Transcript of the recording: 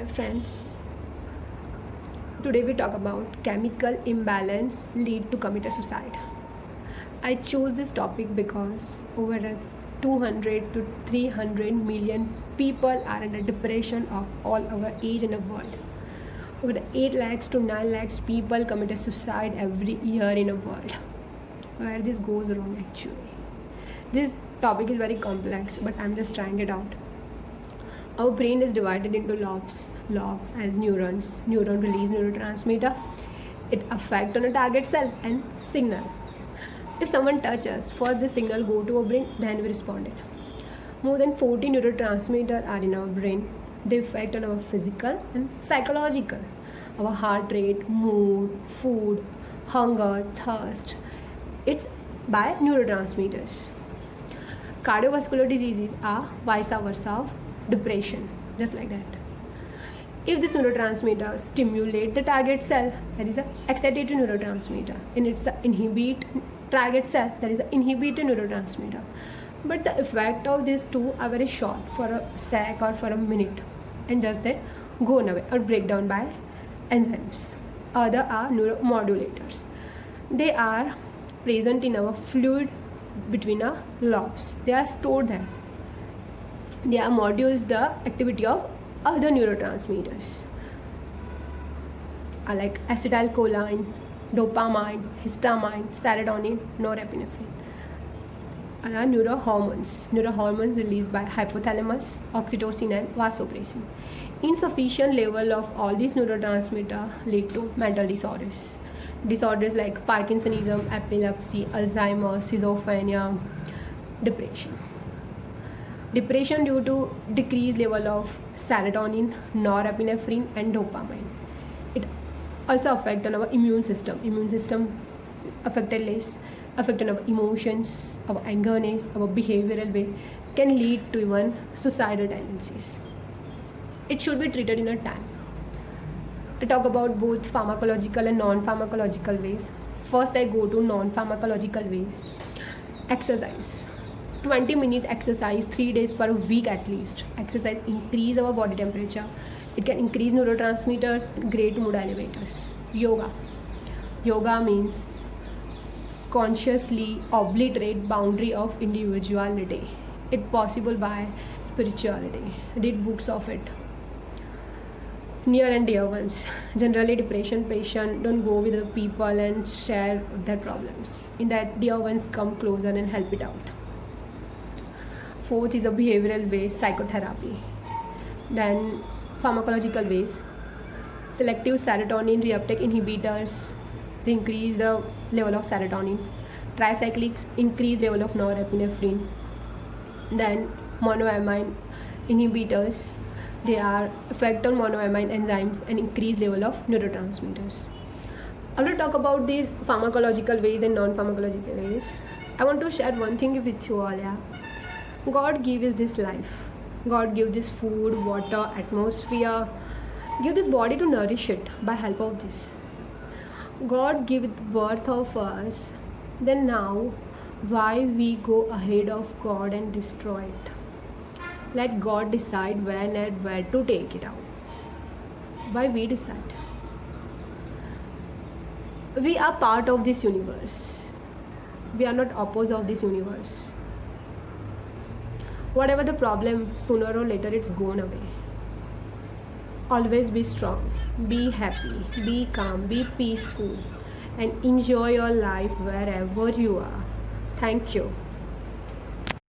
friends. Today we talk about chemical imbalance lead to commit a suicide. I chose this topic because over 200 to 300 million people are under depression of all our age in the world. Over 8 lakhs to 9 lakhs people commit a suicide every year in the world. Where this goes wrong actually. This topic is very complex, but I'm just trying it out. Our brain is divided into lobes as neurons. Neuron release neurotransmitter. It affect on a target cell and signal. If someone touches, first the signal go to our brain, then we respond. More than 40 neurotransmitters are in our brain. They affect on our physical and psychological. Our heart rate, mood, food, hunger, thirst. It's by neurotransmitters. Cardiovascular diseases are vice versa of depression, just like that. If this neurotransmitter stimulate the target cell, that is an excitatory neurotransmitter, and it's a inhibit target cell, that is an inhibitory neurotransmitter. But the effect of these two are very short, for a sec or for a minute, and just that go away or break down by enzymes. Other are neuromodulators. They are present in our fluid between our lobes. They are stored there. They are modules the activity of other neurotransmitters like acetylcholine, dopamine, histamine, serotonin, norepinephrine. Are neurohormones. Neurohormones released by hypothalamus, oxytocin and vasopressin. Insufficient level of all these neurotransmitters lead to mental disorders. Disorders like Parkinsonism, epilepsy, Alzheimer's, schizophrenia, depression. Depression due to decreased level of serotonin, norepinephrine and dopamine. It also affects on our immune system. Immune system affected less, affect on our emotions, our angerness, our behavioral way, can lead to even suicidal tendencies. It should be treated in a time. To talk about both pharmacological and non-pharmacological ways. First I go to non-pharmacological ways. Exercise. 20-minute exercise 3 days per week at least. Exercise increase our body temperature. It can increase neurotransmitters, great mood elevators. Yoga. Yoga means consciously obliterate boundary of individuality. It possible by spirituality. Read books of it. Near and dear ones. Generally depression patient don't go with the people and share their problems. In that, dear ones come closer and help it out. Fourth is a behavioral way, psychotherapy. Then pharmacological ways. Selective serotonin reuptake inhibitors, they increase the level of serotonin. Tricyclics increase level of norepinephrine. Then monoamine inhibitors, they are effect on monoamine enzymes and increase level of neurotransmitters. I will talk about these pharmacological ways and non-pharmacological ways. I want to share one thing with you all. God gives us this life. God gives this food, water, atmosphere. Give this body to nourish it by help of this. God gives birth of us. Then now, why we go ahead of God and destroy it? Let God decide when and where to take it out. Why we decide? We are part of this universe. We are not opposite of this universe. Whatever the problem, sooner or later it's gone away. Always be strong, be happy, be calm, be peaceful, and enjoy your life wherever you are. Thank you.